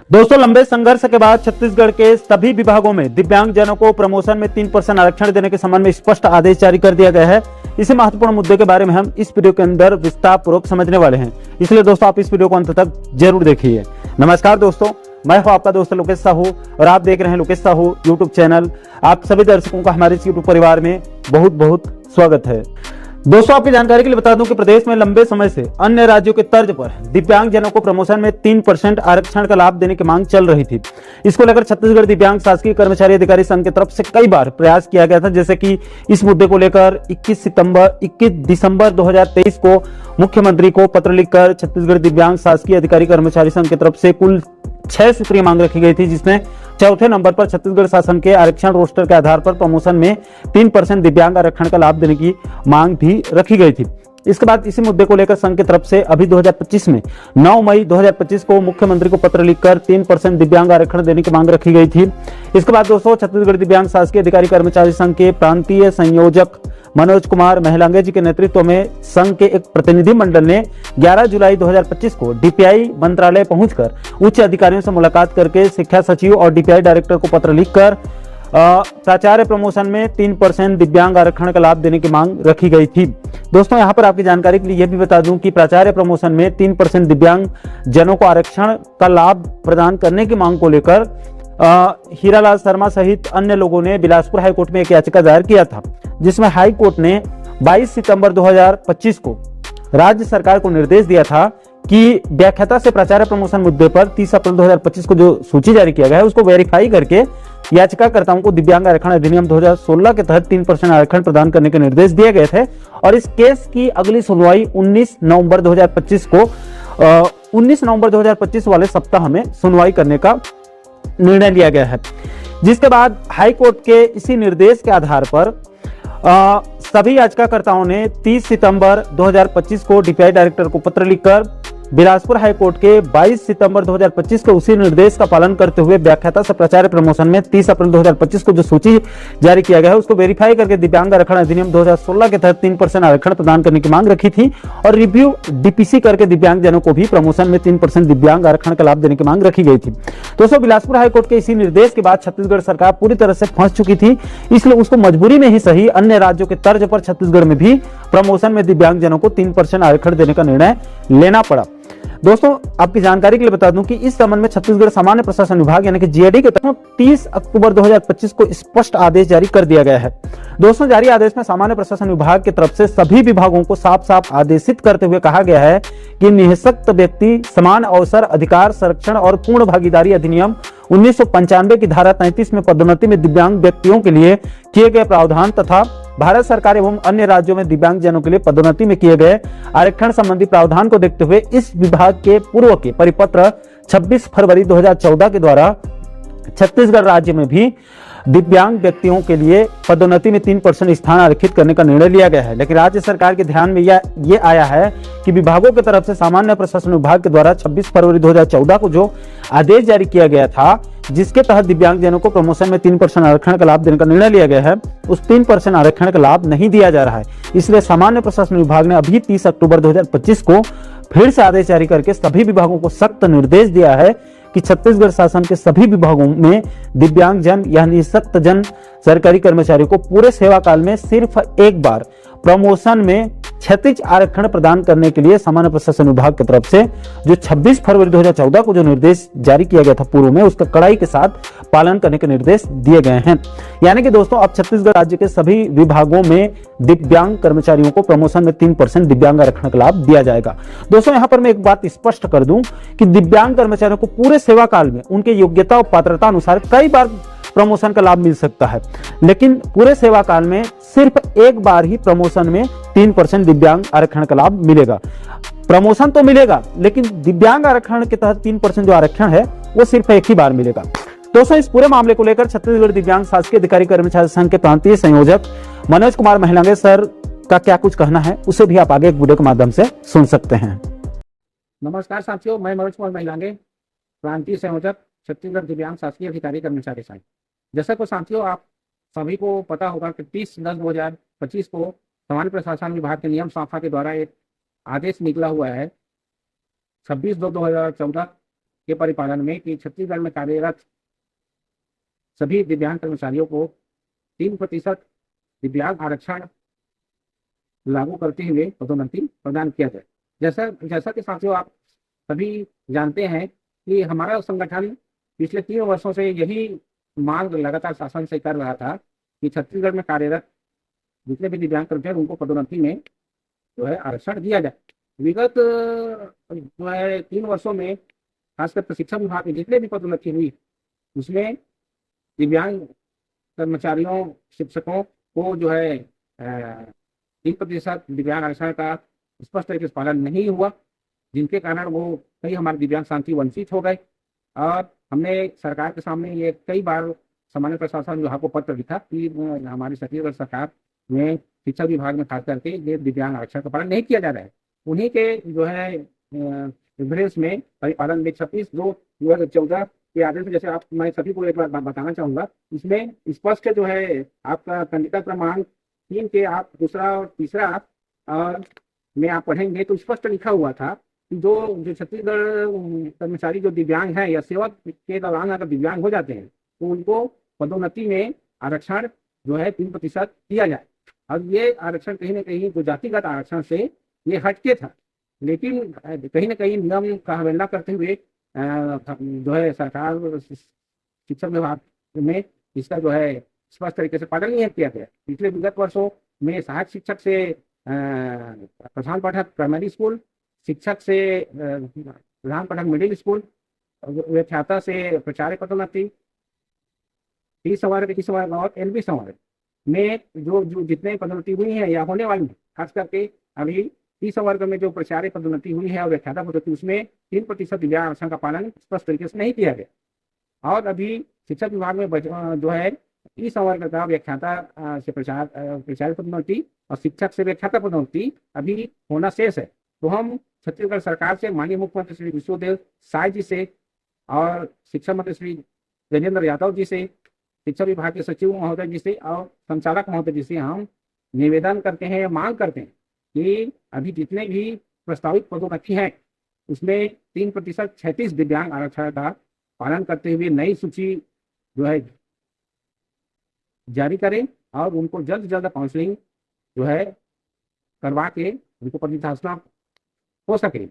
दोस्तों, लंबे संघर्ष के बाद छत्तीसगढ़ के सभी विभागों में दिव्यांगजनों को प्रमोशन में 3% आरक्षण देने के संबंध में स्पष्ट आदेश जारी कर दिया गया है। इसी महत्वपूर्ण मुद्दे के बारे में हम इस वीडियो के अंदर विस्तार पूर्वक समझने वाले हैं, इसलिए दोस्तों आप इस वीडियो को अंत तक जरूर देखिए। नमस्कार दोस्तों, मैं हूं आपका दोस्त लोकेश साहू और आप देख रहे हैं लोकेश साहू यूट्यूब चैनल। आप सभी दर्शकों का हमारे इस यूट्यूब परिवार में बहुत बहुत स्वागत है। दोस्तों, आपकी जानकारी के लिए बता दूं कि प्रदेश में लंबे समय से अन्य राज्यों के तर्ज पर दिव्यांगजनों को प्रमोशन में 3% आरक्षण का लाभ देने की मांग चल रही थी। इसको लेकर छत्तीसगढ़ दिव्यांग शासकीय कर्मचारी अधिकारी संघ की तरफ से कई बार प्रयास किया गया था, जैसे कि इस मुद्दे को लेकर 21 दिसंबर 2023 को मुख्यमंत्री को पत्र लिखकर छत्तीसगढ़ दिव्यांग शासकीय अधिकारी कर्मचारी संघ की तरफ से कुल 6 सूत्रीय मांग रखी गई थी, जिसमें चौथे नंबर पर छत्तीसगढ़ शासन के आरक्षण रोस्टर के आधार पर प्रमोशन में 3% दिव्यांग आरक्षण का लाभ देने की मांग भी रखी गई थी। इसके बाद इसी मुद्दे को लेकर संघ की तरफ से अभी 2025 में 9 मई 2025 को मुख्यमंत्री को पत्र लिखकर 3% दिव्यांग आरक्षण देने की मांग रखी गई थी। इसके बाद दोस्तों, छत्तीसगढ़ दिव्यांग शासकीय अधिकारी कर्मचारी संघ के प्रांतीय संयोजक मनोज कुमार महिलांगे जी के नेतृत्व में संघ के एक प्रतिनिधि मंडल ने 11 जुलाई 2025 को डीपीआई मंत्रालय पहुंचकर उच्च अधिकारियों से मुलाकात करके शिक्षा सचिव और डीपीआई डायरेक्टर को पत्र लिखकर प्राचार्य प्रमोशन में 3% दिव्यांग आरक्षण का लाभ देने की मांग रखी गई थी। दोस्तों, यहां पर आपकी जानकारी के लिए यह भी बता दूं कि प्राचार्य प्रमोशन में 3% दिव्यांग जनों को आरक्षण का लाभ प्रदान करने की मांग को लेकर हीरालाल शर्मा सहित अन्य लोगों ने बिलासपुर हाईकोर्ट में एक याचिका दायर किया था, जिसमें हाईकोर्ट ने 22 सितंबर 2025 को राज्य सरकार को निर्देश दिया था कि व्याख्याता से प्राचार्य प्रमोशन मुद्दे पर 30 अप्रैल 2025 को जो सूची जारी किया गया है उसको वेरीफाई करके याचिकाकर्ताओं को दिव्यांग आरक्षण अधिनियम 2016 के तहत 3% आरक्षण प्रदान करने के निर्देश दिए गए थे। और इस केस की अगली सुनवाई 19 नवंबर 2025 वाले सप्ताह में सुनवाई करने का निर्णय लिया गया है, जिसके बाद हाईकोर्ट के इसी निर्देश के आधार पर सभी याचिकाकर्ताओं ने 30 सितंबर 2025 को डीपीआई डायरेक्टर को पत्र लिखकर बिलासपुर हाईकोर्ट के 22 सितंबर 2025 के उसी निर्देश का पालन करते हुए व्याख्याता से प्राचार्य प्रमोशन में 30 अप्रैल 2025 को जो सूची जारी किया गया है उसको वेरीफाई करके दिव्यांग आरक्षण अधिनियम 2016 के तहत 3% आरक्षण प्रदान करने की मांग रखी थी और रिव्यू डीपीसी करके दिव्यांगजनों को भी प्रमोशन में 3% दिव्यांग आरक्षण का लाभ देने की मांग रखी गई थी। दोस्तों, बिलासपुर हाईकोर्ट के इसी निर्देश के बाद छत्तीसगढ़ सरकार पूरी तरह से फंस चुकी थी, इसलिए उसको मजबूरी में ही सही अन्य राज्यों के तर्ज पर छत्तीसगढ़ में भी प्रमोशन में दिव्यांगजनों को 3% आरक्षण देने का निर्णय लेना पड़ा। दोस्तों, आपकी जानकारी के लिए बता दूं कि इस संबंध में छत्तीसगढ़ सामान्य प्रशासन विभाग यानी कि जीएडी के तरफ 30 अक्टूबर 2025 को स्पष्ट आदेश जारी कर दिया गया है। दोस्तों, जारी आदेश में सामान्य प्रशासन विभाग की तरफ से सभी विभागों को साफ साफ आदेशित करते हुए कहा गया है कि निःशक्त व्यक्ति समान अवसर अधिकार संरक्षण और पूर्ण भागीदारी अधिनियम 1995 की धारा 33 में पदोन्नति में दिव्यांग व्यक्तियों के लिए किए गए प्रावधान तथा भारत सरकार एवं अन्य राज्यों में दिव्यांगजनों के लिए पदोन्नति में किए गए आरक्षण संबंधी प्रावधान को देखते हुए इस विभाग के पूर्व के परिपत्र 26 फरवरी 2014 के द्वारा छत्तीसगढ़ राज्य में भी दिव्यांग व्यक्तियों के लिए पदोन्नति में 3% स्थान आरक्षित करने का निर्णय लिया गया है। लेकिन राज्य सरकार के ध्यान में ये आया है कि विभागों की तरफ से सामान्य प्रशासन विभाग के द्वारा 26 फरवरी 2014 को जो आदेश जारी किया गया था, जिसके तहत दिव्यांगजनों को प्रमोशन में 3% आरक्षण का लाभ देने का निर्णय लिया गया है, उस 3% आरक्षण का लाभ नहीं दिया जा रहा है। इसलिए सामान्य प्रशासन विभाग ने अभी 30 अक्टूबर 2025 को फिर से आदेश जारी करके सभी विभागों को सख्त निर्देश दिया है कि छत्तीसगढ़ शासन के सभी विभागों में दिव्यांगजन या निःशक्त जन सरकारी कर्मचारियों को पूरे सेवा काल में सिर्फ एक बार प्रमोशन में क्षैतिज आरक्षण प्रदान करने के लिए सामान्य प्रशासन विभाग की तरफ से जो 26 फरवरी 2014 को जो निर्देश जारी किया गया था पूर्व में, उसका कड़ाई के साथ पालन करने के निर्देश दिए गए हैं। यानी कि दोस्तों, अब छत्तीसगढ़ राज्य के सभी विभागों में दिव्यांग कर्मचारियों को प्रमोशन में 3% दिव्यांग आरक्षण का लाभ दिया जाएगा। दोस्तों, यहां पर मैं एक बात स्पष्ट कर दूं कि दिव्यांग कर्मचारियों को पूरे सेवा काल में उनके योग्यता और पात्रता अनुसार कई बार प्रमोशन का लाभ मिल सकता है, लेकिन पूरे सेवा काल में सिर्फ एक बार ही प्रमोशन में 3% दिव्यांग आरक्षण का लाभ मिलेगा। प्रमोशन तो मिलेगा, लेकिन दिव्यांग आरक्षण के तहत 3% जो आरक्षण है वो सिर्फ एक ही बार मिलेगा। दोस्तों, इस पूरे मामले को लेकर छत्तीसगढ़ दिव्यांग शासकीय अधिकारी कर्मचारी संघ के प्रांतीय संयोजक मनोज कुमार महिलांगे सर का क्या कुछ कहना है, उसे भी आप आगे एक वीडियो के माध्यम से सुन सकते हैं। नमस्कार साथियों, मैं मनोज कुमार महिलांगे, प्रांतीय संयोजक छत्तीसगढ़ दिव्यांग शासकीय अधिकारी कर्मचारी संघ। जैसा को साथियों आप सभी को पता होगा कि 30/10/2025 को सामान्य प्रशासन विभाग के नियम शाखा के द्वारा एक आदेश निकला हुआ है 26/2/2014 के परिपालन में कि छत्तीसगढ़ में कार्यरत सभी दिव्यांग कर्मचारियों को 3% दिव्यांग आरक्षण लागू करते हुए पदोन्नति प्रदान किया जाए। जैसा जैसा कि साथियों आप सभी जानते हैं कि हमारा संगठन पिछले 3 वर्षों से यही मांग लगातार शासन से कर रहा था कि छत्तीसगढ़ में कार्यरत जितने भी दिव्यांग कर्मचारी उनको पदोन्नति में जो है आरक्षण दिया जाए। विगत जो है 3 वर्षों में खासकर प्रशिक्षण विभाग में जितने भी पदोन्नति हुई उसमें दिव्यांग कर्मचारियों शिक्षकों को जो है 3% दिव्यांग आरक्षण का स्पष्ट तरीके से पालन नहीं हुआ, जिनके कारण वो कई हमारे दिव्यांग साथी वंचित हो गए। और हमने सरकार के सामने ये कई बार सामान्य प्रशासन विभाग को पत्र लिखा कि हमारी छत्तीसगढ़ सरकार में शिक्षा विभाग में खास करके ये दिव्यांग आरक्षण का पालन नहीं किया जा रहा है। उन्हीं के जो है निर्देश में परिपालन में 26/2/2014 के आदेश में, जैसे आप मैं सभी को एक बार बताना चाहूंगा, इसमें स्पष्ट जो है आपका कंडिता प्रमाण 3 के आप दूसरा और तीसरा और में आप पढ़ेंगे तो स्पष्ट लिखा हुआ था कि जो छत्तीसगढ़ कर्मचारी जो दिव्यांग है या सेवा के दौरान अगर दिव्यांग हो जाते हैं तो उनको पदोन्नति में आरक्षण जो है 3% दिया जाए। और ये आरक्षण कहीं ना कहीं जो जातिगत आरक्षण से ये हटके था, लेकिन कहीं ना कहीं नियम का अवहेलना करते हुए जो है सरकार शिक्षा विभाग में इसका जो है स्पष्ट तरीके से पालन नहीं किया गया। पिछले विगत वर्षों में सहायक शिक्षक से प्रधान पाठक प्राइमरी स्कूल, शिक्षक से प्रधान पाठक मिडिल स्कूल, व्याख्याता से प्राचार्य पदोन्नति, टी संवर्ग और एलबी संवर्ग में जो जितने पदोन्नति हुई है या होने वाली है, खास करके अभी टी संवर्ग में जो प्राचार्य पदोन्नति हुई है और व्याख्याता पदोन्नति उसमें 3% दिव्यांग आरक्षण का पालन स्पष्ट तरीके से नहीं किया गया। और अभी शिक्षा विभाग में जो है टी संवर्ग का व्याख्याता से प्राचार्य पदोन्नति और शिक्षक से व्याख्याता पदोन्नति अभी होना शेष है। तो हम छत्तीसगढ़ सरकार से माननीय मुख्यमंत्री श्री विष्णुदेव साय जी से और शिक्षा मंत्री श्री गजेंद्र यादव जी से, शिक्षा विभाग के सचिव महोदय जी से और संचालक महोदय जी से हम निवेदन करते हैं या मांग करते हैं कि अभी जितने भी प्रस्तावित पदोन्नति हैं उसमें 3% 36 दिव्यांग आरक्षण का पालन करते हुए नई सूची जो है जारी करें और उनको जल्द से जल्द काउंसलिंग जो है करवा के उनको प्रतिस्थापना हो सके।